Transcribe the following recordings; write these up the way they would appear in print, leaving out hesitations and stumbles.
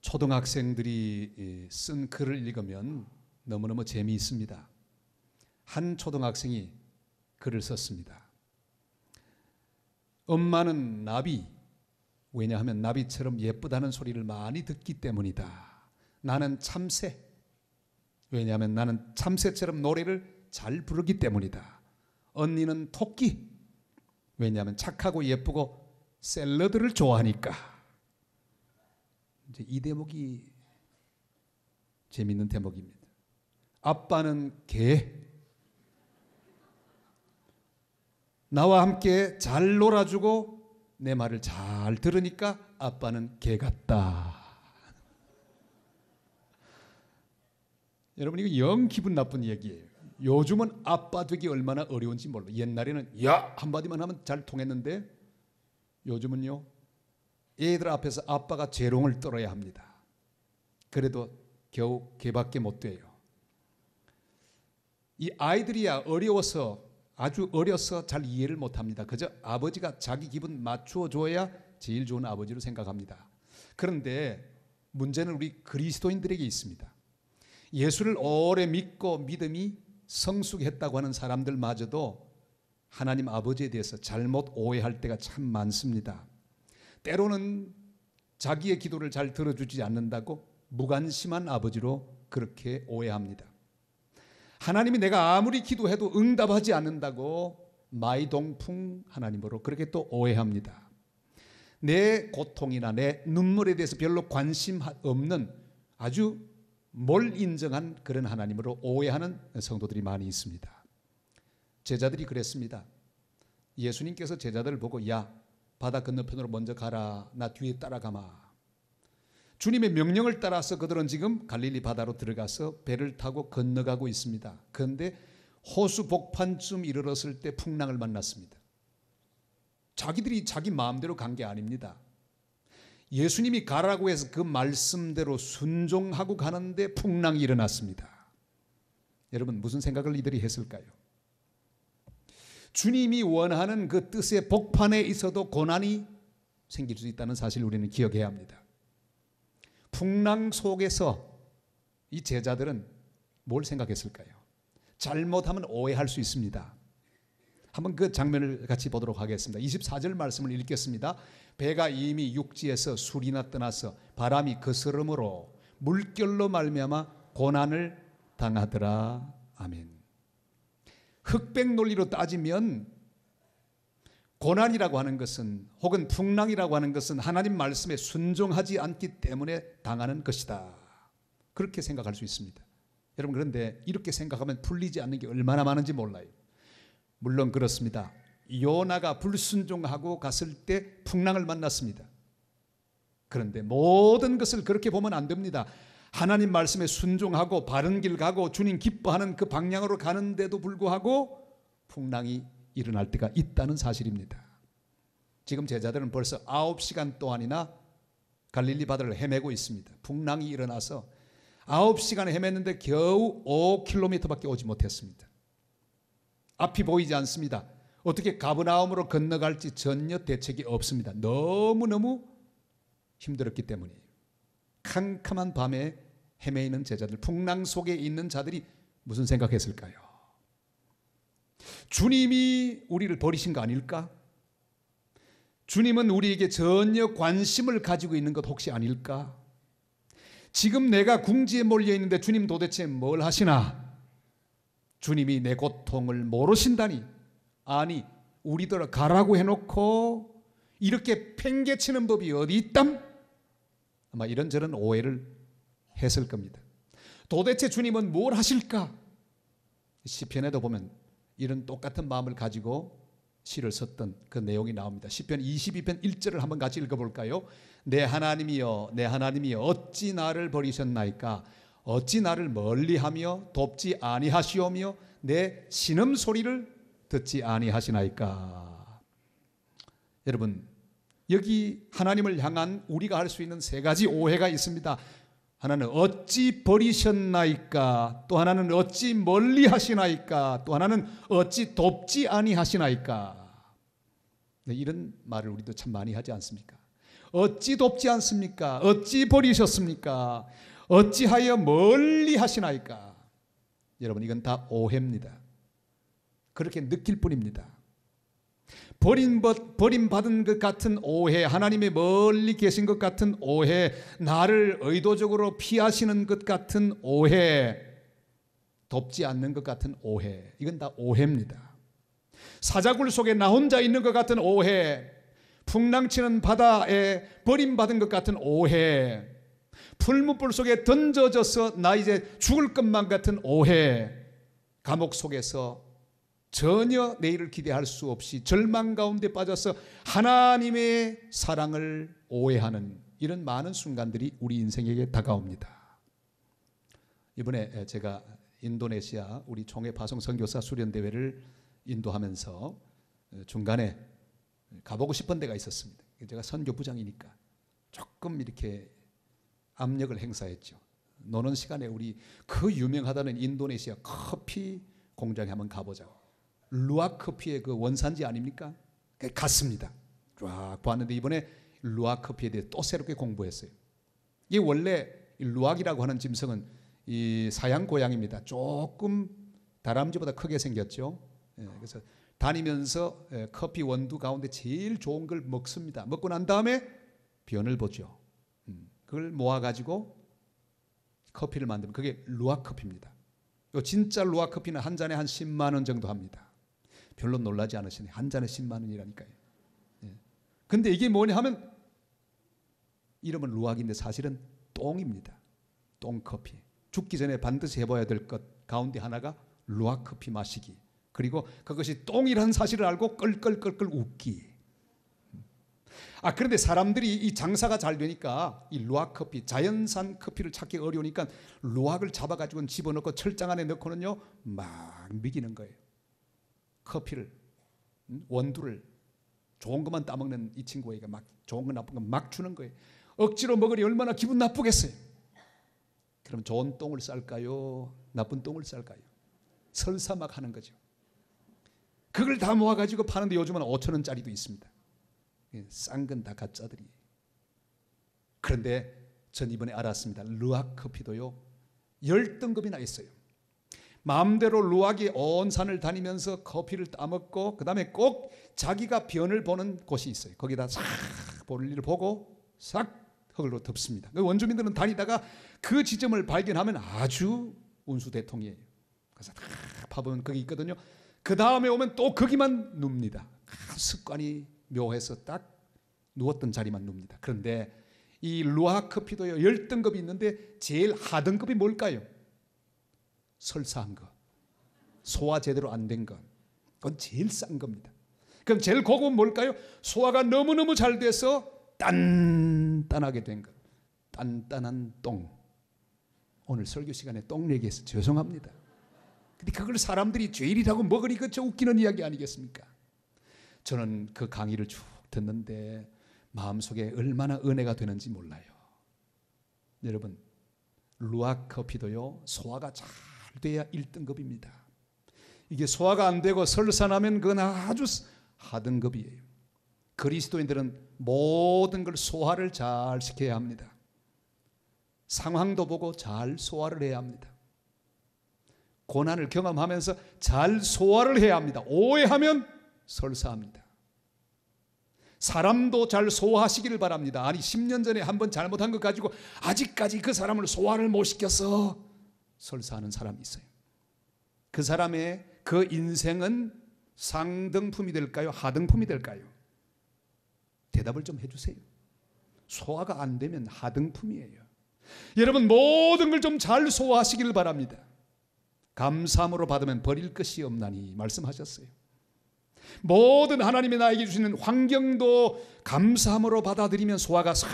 초등학생들이 쓴 글을 읽으면 너무너무 재미있습니다. 한 초등학생이 글을 썼습니다. 엄마는 나비, 왜냐하면 나비처럼 예쁘다는 소리를 많이 듣기 때문이다. 나는 참새, 왜냐하면 나는 참새처럼 노래를 잘 부르기 때문이다. 언니는 토끼, 왜냐하면 착하고 예쁘고 샐러드를 좋아하니까. 이제 이 대목이 재미있는 대목입니다. 아빠는 개, 나와 함께 잘 놀아주고 내 말을 잘 들으니까 아빠는 개 같다. 여러분, 이거 영 기분 나쁜 얘기예요. 요즘은 아빠 되기 얼마나 어려운지 몰라. 옛날에는 야 한마디만 하면 잘 통했는데 요즘은요, 애들 앞에서 아빠가 재롱을 떨어야 합니다. 그래도 겨우 개밖에 못 돼요. 이 아이들이야 어려워서, 아주 어려서 잘 이해를 못합니다. 그저 아버지가 자기 기분 맞추어 줘야 제일 좋은 아버지로 생각합니다. 그런데 문제는 우리 그리스도인들에게 있습니다. 예수를 오래 믿고 믿음이 성숙했다고 하는 사람들마저도 하나님 아버지에 대해서 잘못 오해할 때가 참 많습니다. 때로는 자기의 기도를 잘 들어주지 않는다고 무관심한 아버지로 그렇게 오해합니다. 하나님이 내가 아무리 기도해도 응답하지 않는다고 마이동풍 하나님으로 그렇게 또 오해합니다. 내 고통이나 내 눈물에 대해서 별로 관심 없는, 아주 뭘 인정한 그런 하나님으로 오해하는 성도들이 많이 있습니다. 제자들이 그랬습니다. 예수님께서 제자들을 보고 야 바다 건너편으로 먼저 가라, 나 뒤에 따라가마. 주님의 명령을 따라서 그들은 지금 갈릴리 바다로 들어가서 배를 타고 건너가고 있습니다. 그런데 호수 복판쯤 이르렀을 때 풍랑을 만났습니다. 자기들이 자기 마음대로 간 게 아닙니다. 예수님이 가라고 해서 그 말씀대로 순종하고 가는데 풍랑이 일어났습니다. 여러분, 무슨 생각을 이들이 했을까요? 주님이 원하는 그 뜻의 복판에 있어도 고난이 생길 수 있다는 사실을 우리는 기억해야 합니다. 풍랑 속에서 이 제자들은 뭘 생각했을까요? 잘못하면 오해할 수 있습니다. 한번 그 장면을 같이 보도록 하겠습니다. 24절 말씀을 읽겠습니다. 배가 이미 육지에서 술이나 떠나서 바람이 거스름으로 물결로 말미암아 고난을 당하더라. 아멘. 흑백 논리로 따지면 고난이라고 하는 것은, 혹은 풍랑이라고 하는 것은 하나님 말씀에 순종하지 않기 때문에 당하는 것이다. 그렇게 생각할 수 있습니다. 여러분, 그런데 이렇게 생각하면 풀리지 않는 게 얼마나 많은지 몰라요. 물론 그렇습니다. 요나가 불순종하고 갔을 때 풍랑을 만났습니다. 그런데 모든 것을 그렇게 보면 안 됩니다. 하나님 말씀에 순종하고 바른 길 가고 주님 기뻐하는 그 방향으로 가는데도 불구하고 풍랑이 일어날 때가 있다는 사실입니다. 지금 제자들은 벌써 9시간 동안이나 갈릴리 바다를 헤매고 있습니다. 풍랑이 일어나서 9시간 헤맸는데 겨우 5km밖에 오지 못했습니다. 앞이 보이지 않습니다. 어떻게 가버나움으로 건너갈지 전혀 대책이 없습니다. 너무너무 힘들었기 때문이에요. 캄캄한 밤에 헤매이는 제자들, 풍랑 속에 있는 자들이 무슨 생각했을까요? 주님이 우리를 버리신 거 아닐까? 주님은 우리에게 전혀 관심을 가지고 있는 것 혹시 아닐까? 지금 내가 궁지에 몰려 있는데 주님 도대체 뭘 하시나? 주님이 내 고통을 모르신다니. 아니, 우리들 가라고 해놓고 이렇게 팽개치는 법이 어디 있담? 아마 이런저런 오해를 했을 겁니다. 도대체 주님은 뭘 하실까? 시편에도 보면 이런 똑같은 마음을 가지고 시를 썼던 그 내용이 나옵니다. 시편 22편 1절을 한번 같이 읽어볼까요? 내 하나님이여, 내 하나님이여, 어찌 나를 버리셨나이까? 어찌 나를 멀리하며 돕지 아니하시오며 내 신음소리를 듣지 아니하시나이까? 여러분, 여기 하나님을 향한 우리가 할 수 있는 세 가지 오해가 있습니다. 하나는 어찌 버리셨나이까? 또 하나는 어찌 멀리 하시나이까? 또 하나는 어찌 돕지 아니하시나이까? 네, 이런 말을 우리도 참 많이 하지 않습니까? 어찌 돕지 않습니까? 어찌 버리셨습니까? 어찌하여 멀리 하시나이까? 여러분, 이건 다 오해입니다. 그렇게 느낄 뿐입니다. 버림받은 것 같은 오해, 하나님의 멀리 계신 것 같은 오해, 나를 의도적으로 피하시는 것 같은 오해, 돕지 않는 것 같은 오해, 이건 다 오해입니다. 사자굴 속에 나 혼자 있는 것 같은 오해, 풍랑치는 바다에 버림받은 것 같은 오해, 풀무불 속에 던져져서 나 이제 죽을 것만 같은 오해, 감옥 속에서 전혀 내일을 기대할 수 없이 절망 가운데 빠져서 하나님의 사랑을 오해하는 이런 많은 순간들이 우리 인생에게 다가옵니다. 이번에 제가 인도네시아 우리 총회 파송 선교사 수련대회를 인도하면서 중간에 가보고 싶은 데가 있었습니다. 제가 선교부장이니까 조금 이렇게 압력을 행사했죠. 노는 시간에 우리 그 유명하다는 인도네시아 커피 공장에 한번 가보자고. 루악 커피의 그 원산지 아닙니까? 갔습니다. 쫙 봤는데 이번에 루악 커피에 대해 또 새롭게 공부했어요. 이게 원래 루악이라고 하는 짐승은 이 사양 고양입니다. 조금 다람쥐보다 크게 생겼죠. 그래서 다니면서 커피 원두 가운데 제일 좋은 걸 먹습니다. 먹고 난 다음에 변을 보죠. 그걸 모아가지고 커피를 만들면 그게 루악 커피입니다. 진짜 루악 커피는 한 잔에 한 10만 원 정도 합니다. 별로 놀라지 않으시네. 한 잔에 10만 원이라니까요. 근데 이게 뭐냐 하면 이름은 루악인데 사실은 똥입니다. 똥커피. 죽기 전에 반드시 해봐야 될 것 가운데 하나가 루악 커피 마시기. 그리고 그것이 똥이라는 사실을 알고 끌끌끌끌 웃기. 그런데 사람들이 이 장사가 잘 되니까 이 루악 커피, 자연산 커피를 찾기 어려우니까 루악을 잡아가지고 집어넣고 철장 안에 넣고는요 막 먹이는 거예요. 커피를, 원두를 좋은 것만 따먹는 이 친구에게 막 좋은 거 나쁜 거 막 주는 거예요. 억지로 먹으니 얼마나 기분 나쁘겠어요. 그럼 좋은 똥을 쌀까요? 나쁜 똥을 쌀까요? 설사 막 하는 거죠. 그걸 다 모아가지고 파는데 요즘은 5천 원짜리도 있습니다. 싼 건 다 가짜들이. 그런데 전 이번에 알았습니다. 루악 커피도요 10등급이나 있어요. 마음대로 루악이 온 산을 다니면서 커피를 따먹고 그 다음에 꼭 자기가 변을 보는 곳이 있어요. 거기다 싹 볼일을 보고 싹 흙으로 덮습니다. 원주민들은 다니다가 그 지점을 발견하면 아주 운수대통이에요. 그래서 다 파보면 거기 있거든요. 그 다음에 오면 또 거기만 눕니다. 습관이 묘해서 딱 누웠던 자리만 눕니다. 그런데 이 루악 커피도요 10등급이 있는데 제일 하등급이 뭘까요? 설사한 거, 소화 제대로 안 된 것, 그건 제일 싼 겁니다. 그럼 제일 고급은 뭘까요? 소화가 너무너무 잘 돼서 단단하게 된 것, 단단한 똥. 오늘 설교 시간에 똥 얘기해서 죄송합니다. 근데 그걸 사람들이 죄일이라고 먹으니 그저 웃기는 이야기 아니겠습니까? 저는 그 강의를 쭉 듣는데 마음속에 얼마나 은혜가 되는지 몰라요. 여러분, 루악 커피도요 소화가 잘 돼야 1등급입니다. 이게 소화가 안 되고 설사나면 그건 아주 하등급이에요. 그리스도인들은 모든 걸 소화를 잘 시켜야 합니다. 상황도 보고 잘 소화를 해야 합니다. 고난을 경험하면서 잘 소화를 해야 합니다. 오해하면 설사합니다. 사람도 잘 소화하시기를 바랍니다. 아니 10년 전에 한번 잘못한 것 가지고 아직까지 그 사람을 소화를 못 시켜서 설사하는 사람이 있어요. 그 사람의 그 인생은 상등품이 될까요? 하등품이 될까요? 대답을 좀 해주세요. 소화가 안 되면 하등품이에요. 여러분 모든 걸 좀 잘 소화하시기를 바랍니다. 감사함으로 받으면 버릴 것이 없나니 말씀하셨어요. 모든 하나님이 나에게 주시는 환경도 감사함으로 받아들이면 소화가 싹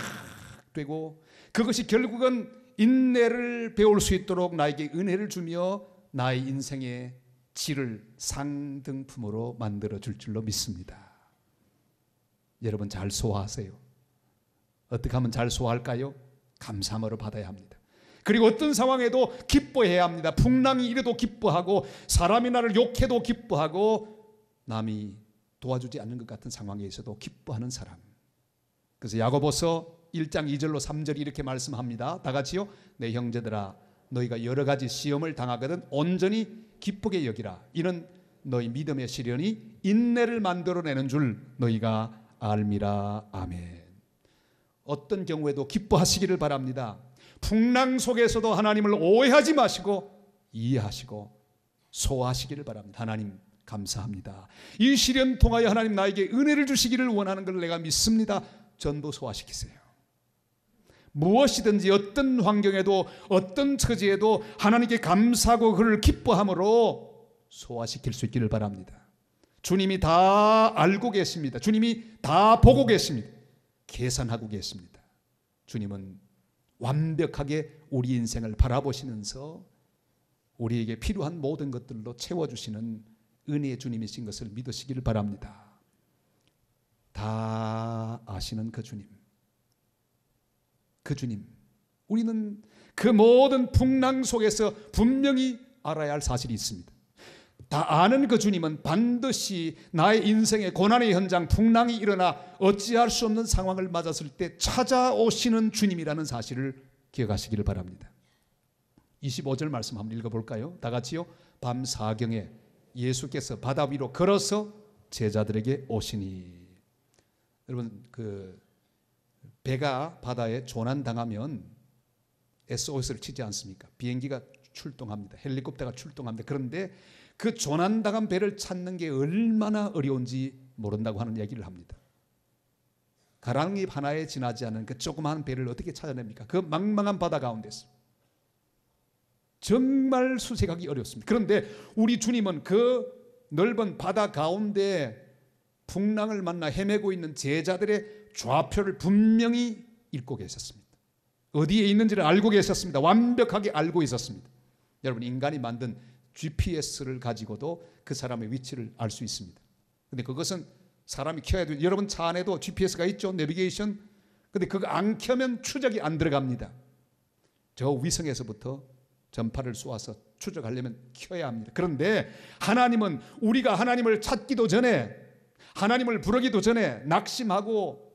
되고 그것이 결국은 인내를 배울 수 있도록 나에게 은혜를 주며 나의 인생의 질을 상등품으로 만들어 줄 줄로 믿습니다. 여러분 잘 소화하세요. 어떻게 하면 잘 소화할까요? 감사함으로 받아야 합니다. 그리고 어떤 상황에도 기뻐해야 합니다. 풍랑이 이래도 기뻐하고 사람이 나를 욕해도 기뻐하고 남이 도와주지 않는 것 같은 상황에 있어도 기뻐하는 사람. 그래서 야고보서 1장 2절로 3절이 이렇게 말씀합니다. 다 같이요. 내 형제들아 너희가 여러 가지 시험을 당하거든 온전히 기쁘게 여기라. 이는 너희 믿음의 시련이 인내를 만들어내는 줄 너희가 알미라. 아멘. 어떤 경우에도 기뻐하시기를 바랍니다. 풍랑 속에서도 하나님을 오해하지 마시고 이해하시고 소화하시기를 바랍니다. 하나님 감사합니다. 이 시련 통하여 하나님 나에게 은혜를 주시기를 원하는 걸 내가 믿습니다. 전부 소화시키세요. 무엇이든지 어떤 환경에도 어떤 처지에도 하나님께 감사하고 그를 기뻐함으로 소화시킬 수 있기를 바랍니다. 주님이 다 알고 계십니다. 주님이 다 보고 계십니다. 계산하고 계십니다. 주님은 완벽하게 우리 인생을 바라보시면서 우리에게 필요한 모든 것들로 채워주시는 은혜의 주님이신 것을 믿으시기를 바랍니다. 다 아시는 그 주님, 그 주님, 우리는 그 모든 풍랑 속에서 분명히 알아야 할 사실이 있습니다. 다 아는 그 주님은 반드시 나의 인생의 고난의 현장, 풍랑이 일어나 어찌할 수 없는 상황을 맞았을 때 찾아오시는 주님이라는 사실을 기억하시기를 바랍니다. 25절 말씀 한번 읽어볼까요? 다 같이요. 밤 사경에 예수께서 바다 위로 걸어서 제자들에게 오시니. 여러분, 그 배가 바다에 조난당하면 SOS를 치지 않습니까? 비행기가 출동합니다. 헬리콥터가 출동합니다. 그런데 그 조난당한 배를 찾는 게 얼마나 어려운지 모른다고 하는 얘기를 합니다. 가랑잎 하나에 지나지 않은 그 조그마한 배를 어떻게 찾아냅니까? 그 망망한 바다 가운데서 정말 수색하기 어렵습니다. 그런데 우리 주님은 그 넓은 바다 가운데 풍랑을 만나 헤매고 있는 제자들의 좌표를 분명히 읽고 계셨습니다. 어디에 있는지를 알고 계셨습니다. 완벽하게 알고 있었습니다. 여러분, 인간이 만든 GPS를 가지고도 그 사람의 위치를 알 수 있습니다. 근데 그것은 사람이 켜야 돼요. 여러분 차 안에도 GPS가 있죠. 내비게이션. 근데 그거 안 켜면 추적이 안 들어갑니다. 저 위성에서부터 전파를 쏘아서 추적하려면 켜야 합니다. 그런데 하나님은 우리가 하나님을 찾기도 전에, 하나님을 부르기도 전에 낙심하고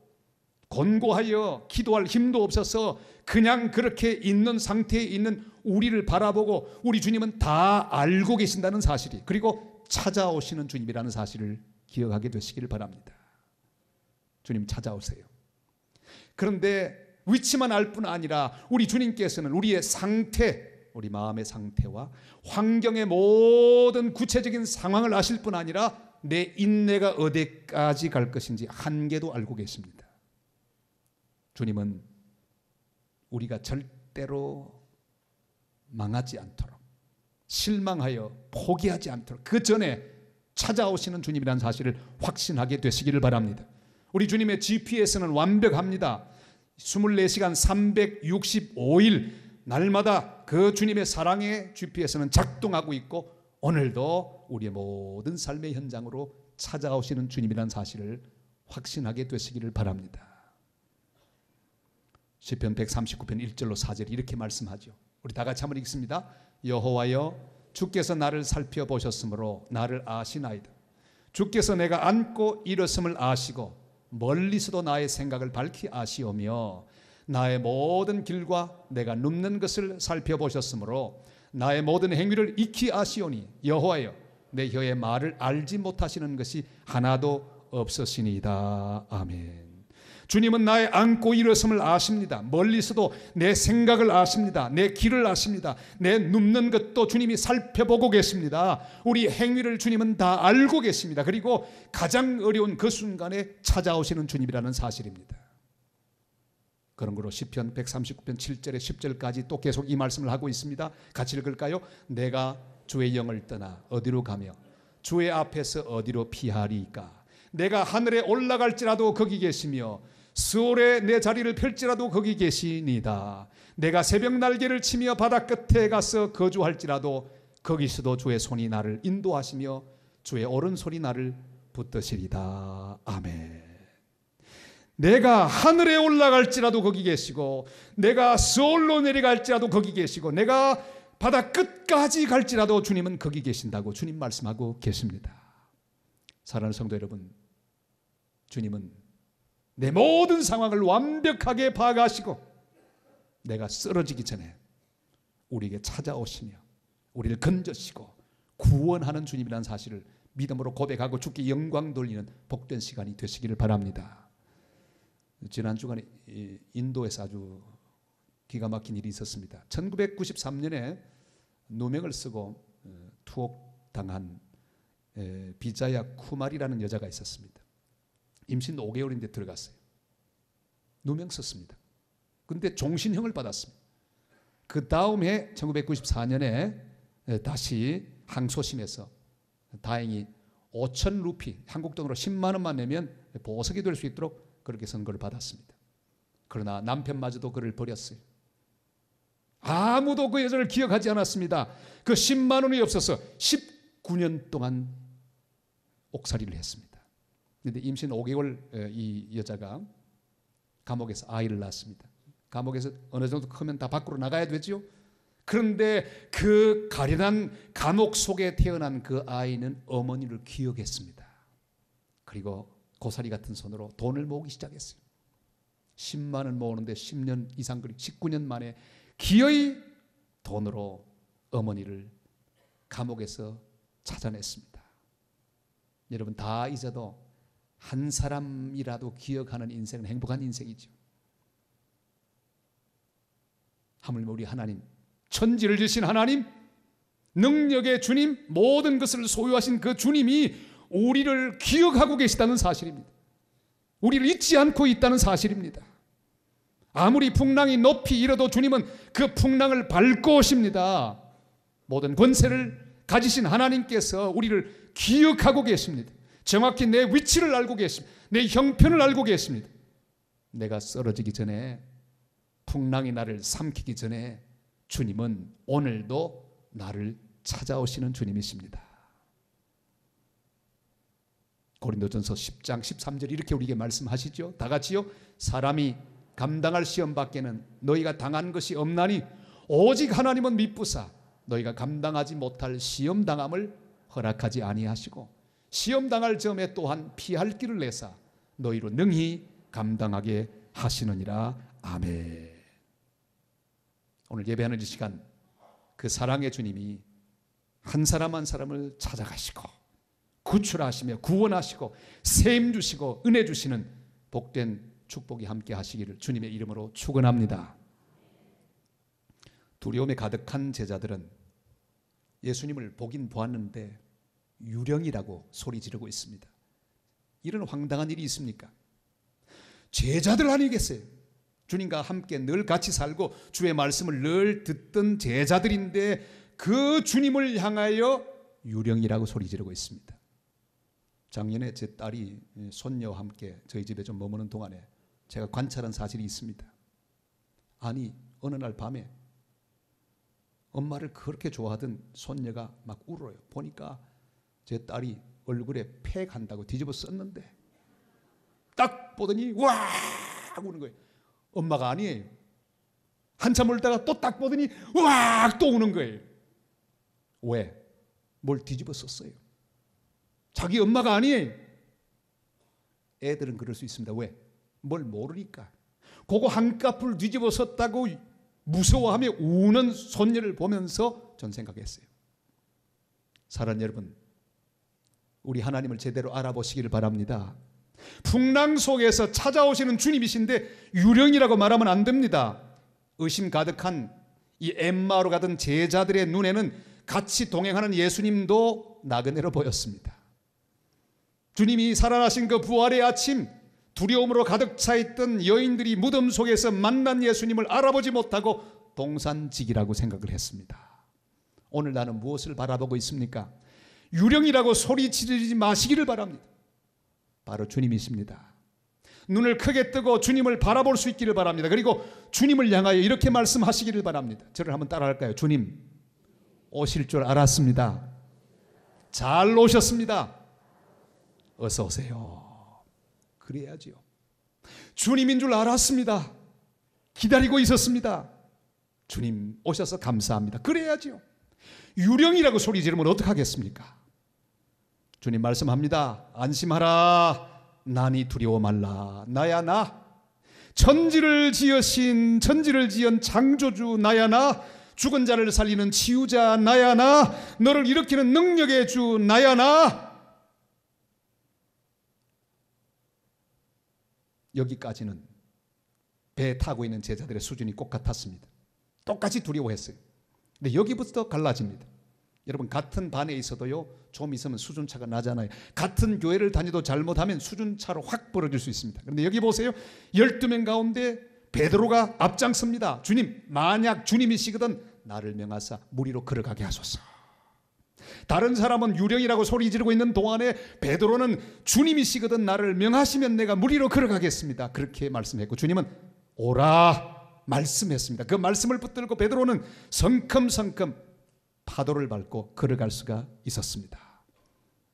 곤고하여 기도할 힘도 없어서 그냥 그렇게 있는 상태에 있는 우리를 바라보고 우리 주님은 다 알고 계신다는 사실이, 그리고 찾아오시는 주님이라는 사실을 기억하게 되시기를 바랍니다. 주님 찾아오세요. 그런데 위치만 알 뿐 아니라 우리 주님께서는 우리의 상태, 우리 마음의 상태와 환경의 모든 구체적인 상황을 아실 뿐 아니라 내 인내가 어디까지 갈 것인지 한계도 알고 계십니다. 주님은 우리가 절대로 망하지 않도록, 실망하여 포기하지 않도록 그 전에 찾아오시는 주님이라는 사실을 확신하게 되시기를 바랍니다. 우리 주님의 GPS는 완벽합니다. 24시간 365일 날마다 그 주님의 사랑의 GPS는 작동하고 있고 오늘도 우리의 모든 삶의 현장으로 찾아오시는 주님이라는 사실을 확신하게 되시기를 바랍니다. 시편 139편 1절로 4절이 이렇게 말씀하죠. 우리 다 같이 한번 읽습니다. 여호와여 주께서 나를 살펴보셨으므로 나를 아시나이다. 주께서 내가 앉고 일었음을 아시고 멀리서도 나의 생각을 밝히 아시오며 나의 모든 길과 내가 눕는 것을 살펴보셨으므로 나의 모든 행위를 익히 아시오니 여호와여 내 혀의 말을 알지 못하시는 것이 하나도 없으시니이다. 아멘. 주님은 나의 앉고 일었음을 아십니다. 멀리서도 내 생각을 아십니다. 내 길을 아십니다. 내 눕는 것도 주님이 살펴보고 계십니다. 우리 행위를 주님은 다 알고 계십니다. 그리고 가장 어려운 그 순간에 찾아오시는 주님이라는 사실입니다. 그런 거로 시편 139편 7절에 10절까지 또 계속 이 말씀을 하고 있습니다. 같이 읽을까요? 내가 주의 영을 떠나 어디로 가며 주의 앞에서 어디로 피하리까? 내가 하늘에 올라갈지라도 거기 계시며 스올에 내 자리를 펼지라도 거기 계시니다. 내가 새벽 날개를 치며 바다 끝에 가서 거주할지라도 거기서도 주의 손이 나를 인도하시며 주의 오른손이 나를 붙드시리다. 아멘. 내가 하늘에 올라갈지라도 거기 계시고 내가 스올로 내려갈지라도 거기 계시고 내가 바다 끝까지 갈지라도 주님은 거기 계신다고 주님 말씀하고 계십니다. 사랑하는 성도 여러분, 주님은 내 모든 상황을 완벽하게 파악하시고 내가 쓰러지기 전에 우리에게 찾아오시며 우리를 건져시고 구원하는 주님이라는 사실을 믿음으로 고백하고 주께 영광 돌리는 복된 시간이 되시기를 바랍니다. 지난 주간에 인도에서 아주 기가 막힌 일이 있었습니다. 1993년에 누명을 쓰고 투옥당한 비자야 쿠마리라는 여자가 있었습니다. 임신 5개월인데 들어갔어요. 누명 썼습니다. 그런데 종신형을 받았습니다. 그 다음 해 1994년에 다시 항소심에서 다행히 5천 루피, 한국 돈으로 10만 원만 내면 보석이 될 수 있도록 그렇게 선고를 받았습니다. 그러나 남편마저도 그를 버렸어요. 아무도 그 여자를 기억하지 않았습니다. 그 10만 원이 없어서 19년 동안 옥살이를 했습니다. 그런데 임신 5개월 이 여자가 감옥에서 아이를 낳았습니다. 감옥에서 어느 정도 크면 다 밖으로 나가야 되죠. 그런데 그 가련한 감옥 속에 태어난 그 아이는 어머니를 기억했습니다. 그리고 고사리 같은 손으로 돈을 모으기 시작했어요. 10만 원 모으는데 10년 이상 걸리고 19년 만에 기어이 돈으로 어머니를 감옥에서 찾아냈습니다. 여러분 다 잊어도 한 사람이라도 기억하는 인생은 행복한 인생이죠. 하물며 우리 하나님, 천지를 지으신 하나님, 능력의 주님, 모든 것을 소유하신 그 주님이 우리를 기억하고 계시다는 사실입니다. 우리를 잊지 않고 있다는 사실입니다. 아무리 풍랑이 높이 일어도 주님은 그 풍랑을 밟고 오십니다. 모든 권세를 가지신 하나님께서 우리를 기억하고 계십니다. 정확히 내 위치를 알고 계십니다. 내 형편을 알고 계십니다. 내가 쓰러지기 전에, 풍랑이 나를 삼키기 전에 주님은 오늘도 나를 찾아오시는 주님이십니다. 고린도전서 10장 13절 이렇게 우리에게 말씀하시죠. 다 같이요. 사람이 감당할 시험 밖에는 너희가 당한 것이 없나니 오직 하나님은 미쁘사 너희가 감당하지 못할 시험 당함을 허락하지 아니하시고 시험 당할 점에 또한 피할 길을 내사 너희로 능히 감당하게 하시느니라. 아멘. 오늘 예배하는 이 시간 그 사랑의 주님이 한 사람 한 사람을 찾아가시고 구출하시며 구원하시고 세임 주시고 은혜 주시는 복된 축복이 함께 하시기를 주님의 이름으로 축원합니다. 두려움에 가득한 제자들은 예수님을 보긴 보았는데 유령이라고 소리 지르고 있습니다. 이런 황당한 일이 있습니까? 제자들 아니겠어요? 주님과 함께 늘 같이 살고 주의 말씀을 늘 듣던 제자들인데 그 주님을 향하여 유령이라고 소리 지르고 있습니다. 작년에 제 딸이 손녀와 함께 저희 집에 좀 머무는 동안에 제가 관찰한 사실이 있습니다. 아니 어느 날 밤에 엄마를 그렇게 좋아하던 손녀가 막 울어요. 보니까 제 딸이 얼굴에 팩한다고 뒤집어 썼는데 딱 보더니 와 우는 거예요. 엄마가 아니에요. 한참 울다가 또 딱 보더니 와 또 우는 거예요. 왜? 뭘 뒤집어 썼어요. 자기 엄마가 아니에요. 애들은 그럴 수 있습니다. 왜? 뭘 모르니까. 그거 한꺼풀 뒤집어 썼다고 무서워하며 우는 손녀를 보면서 전 생각했어요. 사랑하는 여러분, 우리 하나님을 제대로 알아보시기를 바랍니다. 풍랑 속에서 찾아오시는 주님이신데 유령이라고 말하면 안 됩니다. 의심 가득한 이 엠마오로 가던 제자들의 눈에는 같이 동행하는 예수님도 나그네로 보였습니다. 주님이 살아나신 그 부활의 아침, 두려움으로 가득 차 있던 여인들이 무덤 속에서 만난 예수님을 알아보지 못하고 동산직이라고 생각을 했습니다. 오늘 나는 무엇을 바라보고 있습니까? 유령이라고 소리 지르지 마시기를 바랍니다. 바로 주님이십니다. 눈을 크게 뜨고 주님을 바라볼 수 있기를 바랍니다. 그리고 주님을 향하여 이렇게 말씀하시기를 바랍니다. 저를 한번 따라할까요? 주님, 오실 줄 알았습니다. 잘 오셨습니다. 어서 오세요. 그래야지요. 주님인 줄 알았습니다. 기다리고 있었습니다. 주님 오셔서 감사합니다. 그래야지요. 유령이라고 소리 지르면 어떡하겠습니까? 주님 말씀합니다. 안심하라. 나니 두려워 말라. 나야 나. 천지를 지은 창조주 나야 나. 죽은 자를 살리는 치유자 나야 나. 너를 일으키는 능력의 주 나야 나. 여기까지는 배 타고 있는 제자들의 수준이 꼭 같았습니다. 똑같이 두려워했어요. 근데 여기부터 갈라집니다. 여러분, 같은 반에 있어도요, 좀 있으면 수준차가 나잖아요. 같은 교회를 다녀도 잘못하면 수준차로 확 벌어질 수 있습니다. 그런데 여기 보세요. 12명 가운데 베드로가 앞장섭니다. 주님, 만약 주님이시거든 나를 명하사 물 위로 걸어가게 하소서. 다른 사람은 유령이라고 소리 지르고 있는 동안에 베드로는 주님이시거든 나를 명하시면 내가 물 위로 걸어가겠습니다. 그렇게 말씀했고, 주님은 오라 말씀했습니다. 그 말씀을 붙들고 베드로는 성큼성큼 파도를 밟고 걸어갈 수가 있었습니다.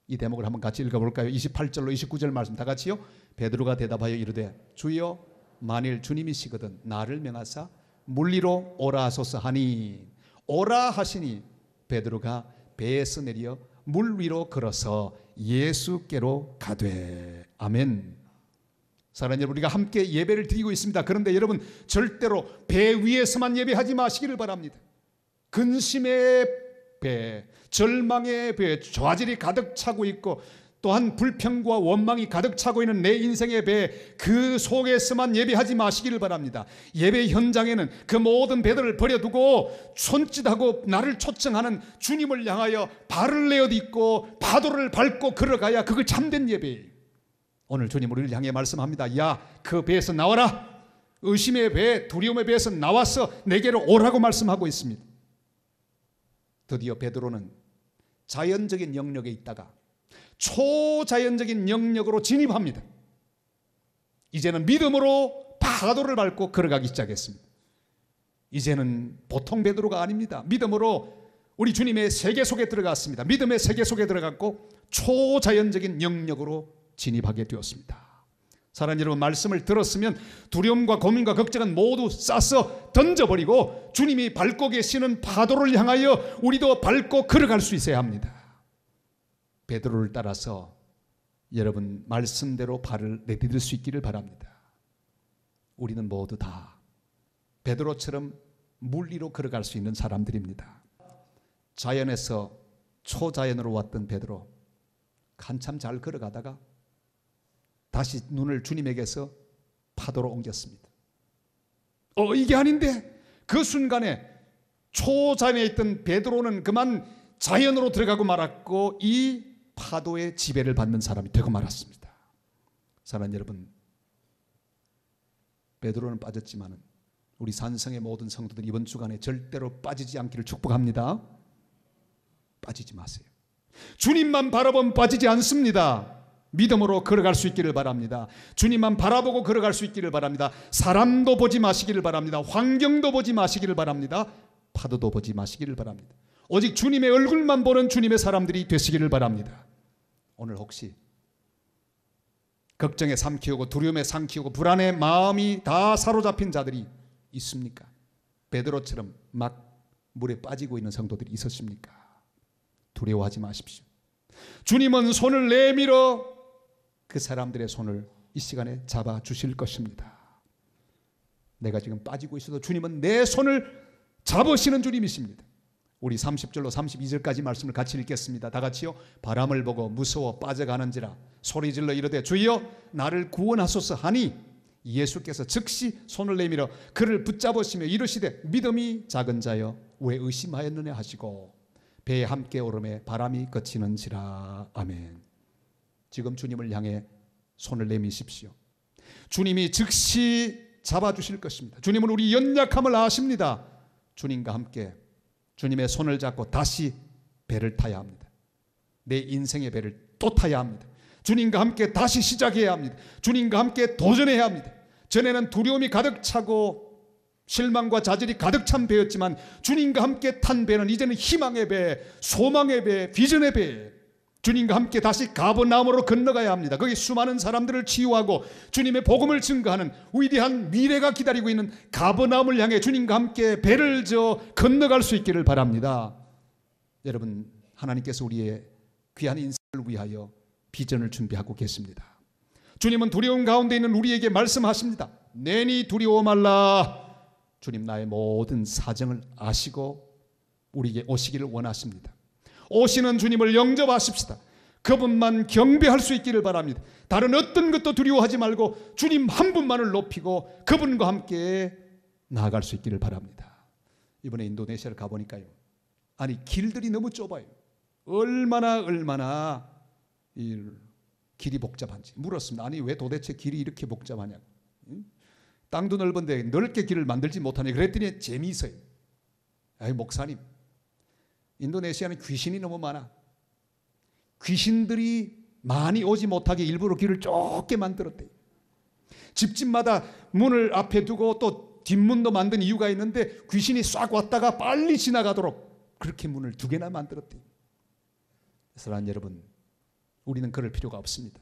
이 대목을 한번 같이 읽어볼까요? 28절로 29절 말씀 다 같이요. 베드로가 대답하여 이르되 주여 만일 주님이시거든 나를 명하사 물 위로 오라 하소서 하니, 오라 하시니 베드로가 배에서 내려 물 위로 걸어서 예수께로 가되. 아멘. 사랑하는 여러분, 우리가 함께 예배를 드리고 있습니다. 그런데 여러분, 절대로 배 위에서만 예배하지 마시기를 바랍니다. 근심의 배, 절망의 배, 좌절이 가득 차고 있고 또한 불평과 원망이 가득 차고 있는 내 인생의 배, 그 속에서만 예배하지 마시기를 바랍니다. 예배 현장에는 그 모든 배들을 버려두고 손짓하고 나를 초청하는 주님을 향하여 발을 내어딛고 파도를 밟고 걸어가야 그걸 참된 예배예요. 오늘 주님 우리를 향해 말씀합니다. 야, 그 배에서 나와라. 의심의 배, 두려움의 배에서 나와서 내게로 오라고 말씀하고 있습니다. 드디어 베드로는 자연적인 영역에 있다가 초자연적인 영역으로 진입합니다. 이제는 믿음으로 파도를 밟고 걸어가기 시작했습니다. 이제는 보통 베드로가 아닙니다. 믿음으로 우리 주님의 세계 속에 들어갔습니다. 믿음의 세계 속에 들어갔고 초자연적인 영역으로 진입하게 되었습니다. 사랑하는 여러분, 말씀을 들었으면 두려움과 고민과 걱정은 모두 싸서 던져버리고 주님이 밟고 계시는 파도를 향하여 우리도 밟고 걸어갈 수 있어야 합니다. 베드로를 따라서 여러분 말씀대로 발을 내디딜 수 있기를 바랍니다. 우리는 모두 다 베드로처럼 물 위로 걸어갈 수 있는 사람들입니다. 자연에서 초자연으로 왔던 베드로 한참 잘 걸어가다가 다시 눈을 주님에게서 파도로 옮겼습니다. 이게 아닌데, 그 순간에 초자연에 있던 베드로는 그만 자연으로 들어가고 말았고 이 파도의 지배를 받는 사람이 되고 말았습니다. 사랑하는 여러분, 베드로는 빠졌지만 우리 산성의 모든 성도들 이번 주간에 절대로 빠지지 않기를 축복합니다. 빠지지 마세요. 주님만 바라보면 빠지지 않습니다. 믿음으로 걸어갈 수 있기를 바랍니다. 주님만 바라보고 걸어갈 수 있기를 바랍니다. 사람도 보지 마시기를 바랍니다. 환경도 보지 마시기를 바랍니다. 파도도 보지 마시기를 바랍니다. 오직 주님의 얼굴만 보는 주님의 사람들이 되시기를 바랍니다. 오늘 혹시 걱정에 삼키우고 두려움에 삼키우고 불안의 마음이 다 사로잡힌 자들이 있습니까? 베드로처럼 막 물에 빠지고 있는 성도들이 있으십니까? 두려워하지 마십시오. 주님은 손을 내밀어 그 사람들의 손을 이 시간에 잡아주실 것입니다. 내가 지금 빠지고 있어도 주님은 내 손을 잡으시는 주님이십니다. 우리 30절로 32절까지 말씀을 같이 읽겠습니다. 다 같이요. 바람을 보고 무서워 빠져가는지라 소리질러 이르되 주여 나를 구원하소서 하니 예수께서 즉시 손을 내밀어 그를 붙잡으시며 이르시되 믿음이 작은 자여 왜 의심하였느냐 하시고 배에 함께 오름에 바람이 그치는지라. 아멘. 지금 주님을 향해 손을 내미십시오. 주님이 즉시 잡아주실 것입니다. 주님은 우리 연약함을 아십니다. 주님과 함께 주님의 손을 잡고 다시 배를 타야 합니다. 내 인생의 배를 또 타야 합니다. 주님과 함께 다시 시작해야 합니다. 주님과 함께 도전해야 합니다. 전에는 두려움이 가득 차고 실망과 좌절이 가득 찬 배였지만 주님과 함께 탄 배는 이제는 희망의 배, 소망의 배, 비전의 배. 주님과 함께 다시 가버나움으로 건너가야 합니다. 거기 수많은 사람들을 치유하고 주님의 복음을 증거하는 위대한 미래가 기다리고 있는 가버나움을 향해 주님과 함께 배를 저 건너갈 수 있기를 바랍니다. 여러분, 하나님께서 우리의 귀한 인생을 위하여 비전을 준비하고 계십니다. 주님은 두려움 가운데 있는 우리에게 말씀하십니다. 내니 두려워 말라. 주님 나의 모든 사정을 아시고 우리에게 오시기를 원하십니다. 오시는 주님을 영접하십시다. 그분만 경배할 수 있기를 바랍니다. 다른 어떤 것도 두려워하지 말고 주님 한 분만을 높이고 그분과 함께 나아갈 수 있기를 바랍니다. 이번에 인도네시아를 가보니까요, 아니 길들이 너무 좁아요. 얼마나 이 길이 복잡한지 물었습니다. 아니 왜 도대체 길이 이렇게 복잡하냐고. 땅도 넓은데 넓게 길을 만들지 못하네. 그랬더니 재미있어요. 아이 목사님, 인도네시아는 귀신이 너무 많아. 귀신들이 많이 오지 못하게 일부러 길을 좁게 만들었대요. 집집마다 문을 앞에 두고 또 뒷문도 만든 이유가 있는데 귀신이 싹 왔다가 빨리 지나가도록 그렇게 문을 2개나 만들었대요. 사랑하는 여러분, 우리는 그럴 필요가 없습니다.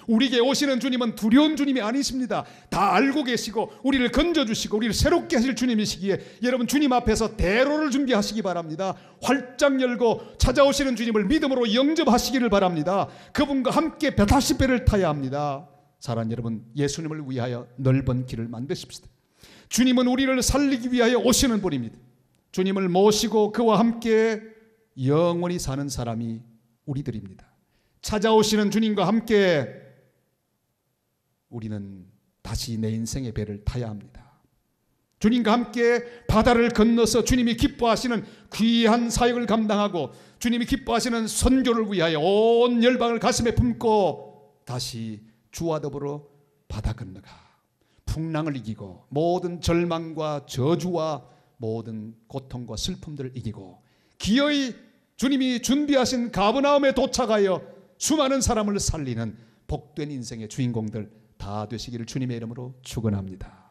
우리에게 오시는 주님은 두려운 주님이 아니십니다. 다 알고 계시고 우리를 건져주시고 우리를 새롭게 하실 주님이시기에 여러분 주님 앞에서 대로를 준비하시기 바랍니다. 활짝 열고 찾아오시는 주님을 믿음으로 영접하시기를 바랍니다. 그분과 함께 180배를 타야 합니다. 사랑하는 여러분, 예수님을 위하여 넓은 길을 만드십시다. 주님은 우리를 살리기 위하여 오시는 분입니다. 주님을 모시고 그와 함께 영원히 사는 사람이 우리들입니다. 찾아오시는 주님과 함께 우리는 다시 내 인생의 배를 타야 합니다. 주님과 함께 바다를 건너서 주님이 기뻐하시는 귀한 사역을 감당하고 주님이 기뻐하시는 선교를 위하여 온 열방을 가슴에 품고 다시 주와 더불어 바다 건너가 풍랑을 이기고 모든 절망과 저주와 모든 고통과 슬픔들을 이기고 기어이 주님이 준비하신 가버나움에 도착하여 수많은 사람을 살리는 복된 인생의 주인공들 다 되시기를 주님의 이름으로 축원합니다.